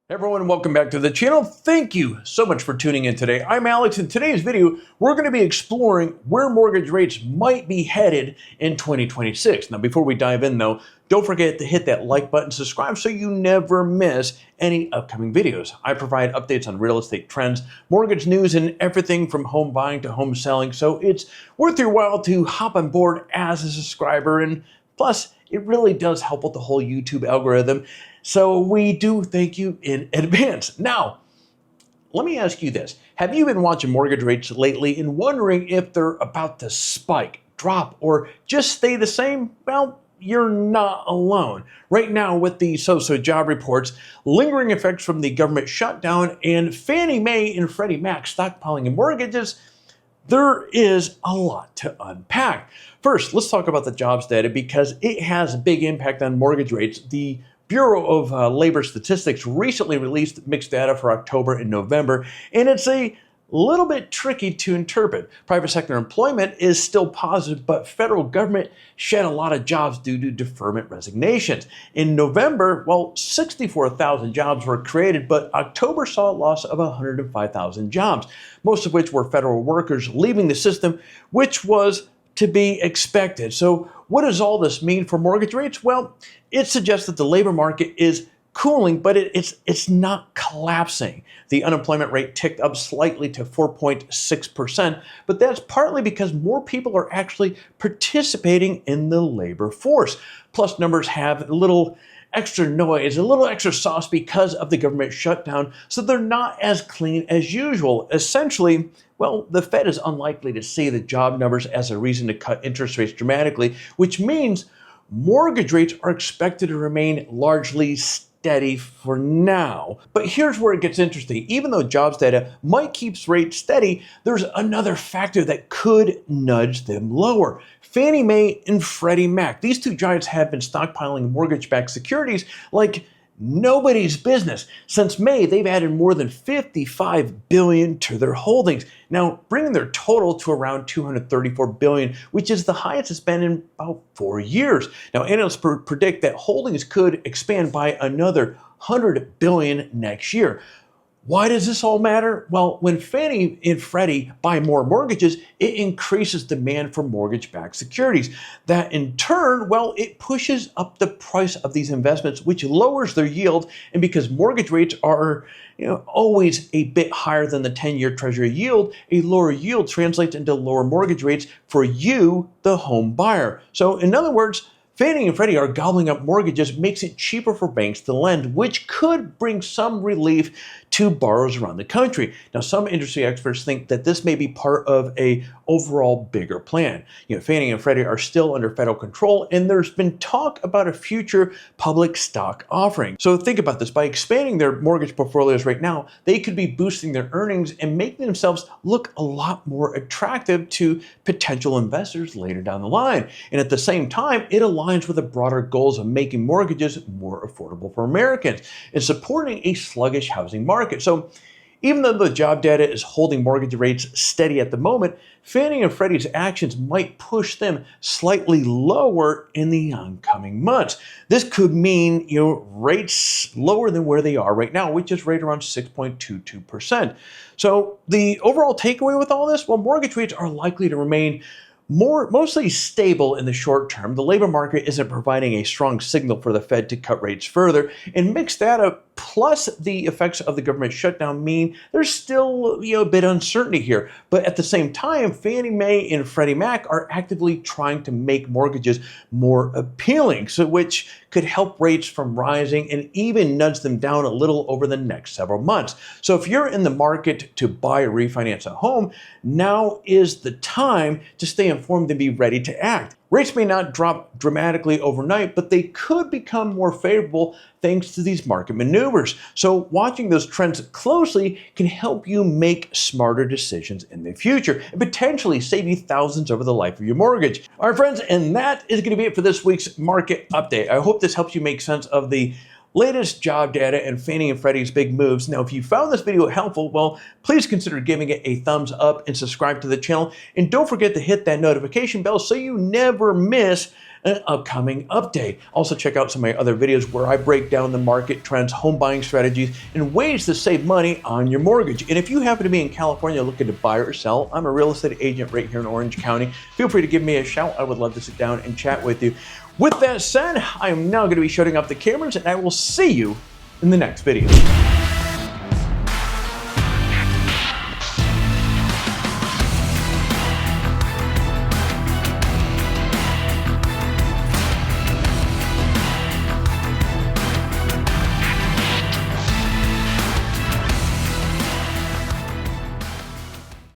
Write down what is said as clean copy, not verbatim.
Everyone, welcome back to the channel. Thank you so much for tuning in today. I'm Alex. In today's video, we're going to be exploring where mortgage rates might be headed in 2026. Now, before we dive in though, don't forget to hit that like button, subscribe so you never miss any upcoming videos. I provide updates on real estate trends, mortgage news, and everything from home buying to home selling. So it's worth your while to hop on board as a subscriber. And plus, it really does help with the whole YouTube algorithm. So we do thank you in advance. Now, let me ask you this. Have you been watching mortgage rates lately and wondering if they're about to spike, drop, or just stay the same? Well, you're not alone. Right now, with the so-so job reports, lingering effects from the government shutdown, and Fannie Mae and Freddie Mac stockpiling in mortgages, there is a lot to unpack. First, let's talk about the jobs data because it has a big impact on mortgage rates. The Bureau of Labor Statistics recently released mixed data for October and November, and it's a little bit tricky to interpret. Private sector employment is still positive, but federal government shed a lot of jobs due to deferment resignations. In November, 64,000 jobs were created, but October saw a loss of 105,000 jobs, most of which were federal workers leaving the system, which was to be expected. So what does all this mean for mortgage rates? Well, it suggests that the labor market is cooling, but it's not collapsing. The unemployment rate ticked up slightly to 4.6%, but that's partly because more people are actually participating in the labor force. Plus, numbers have a little extra noise, a little extra sauce because of the government shutdown, so they're not as clean as usual. Essentially, the Fed is unlikely to see the job numbers as a reason to cut interest rates dramatically, which means mortgage rates are expected to remain largely steady for now. But here's where it gets interesting. Even though jobs data might keep rates steady, there's another factor that could nudge them lower. Fannie Mae and Freddie Mac. These two giants have been stockpiling mortgage-backed securities like nobody's business. Since May, they've added more than $55 billion to their holdings, now bringing their total to around $234 billion, which is the highest it's been in about 4 years. Now, analysts predict that holdings could expand by another $100 billion next year. Why does this all matter? Well, when Fannie and Freddie buy more mortgages, it increases demand for mortgage-backed securities. That in turn, it pushes up the price of these investments, which lowers their yield. And because mortgage rates are always a bit higher than the 10-year Treasury yield, a lower yield translates into lower mortgage rates for you, the home buyer. So in other words, Fannie and Freddie are gobbling up mortgages, makes it cheaper for banks to lend, which could bring some relief to borrowers around the country. Now, some industry experts think that this may be part of a overall bigger plan. Fannie and Freddie are still under federal control, and there's been talk about a future public stock offering. So think about this. By expanding their mortgage portfolios right now, they could be boosting their earnings and making themselves look a lot more attractive to potential investors later down the line. And at the same time, it aligns with the broader goals of making mortgages more affordable for Americans and supporting a sluggish housing market. So even though the job data is holding mortgage rates steady at the moment, Fannie and Freddie's actions might push them slightly lower in the oncoming months. This could mean rates lower than where they are right now, which is right around 6.22%. So the overall takeaway with all this, mortgage rates are likely to remain mostly stable in the short term. The labor market isn't providing a strong signal for the Fed to cut rates further, and mixed data plus the effects of the government shutdown mean there's still a bit of uncertainty here. But at the same time, Fannie Mae and Freddie Mac are actively trying to make mortgages more appealing, so which could help rates from rising and even nudge them down a little over the next several months. So if you're in the market to buy or refinance a home, now is the time to stay informed and be ready to act. Rates may not drop dramatically overnight, but they could become more favorable thanks to these market maneuvers. So watching those trends closely can help you make smarter decisions in the future and potentially save you thousands over the life of your mortgage. All right, friends, and that is going to be it for this week's market update. I hope this helps you make sense of the latest job data and Fannie and Freddie's big moves. Now, if you found this video helpful, please consider giving it a thumbs up and subscribe to the channel. And don't forget to hit that notification bell so you never miss an upcoming update. Also check out some of my other videos where I break down the market trends, home buying strategies, and ways to save money on your mortgage. And if you happen to be in California looking to buy or sell, I'm a real estate agent right here in Orange County. Feel free to give me a shout. I would love to sit down and chat with you. With that said, I am now going to be shutting off the cameras, and I will see you in the next video.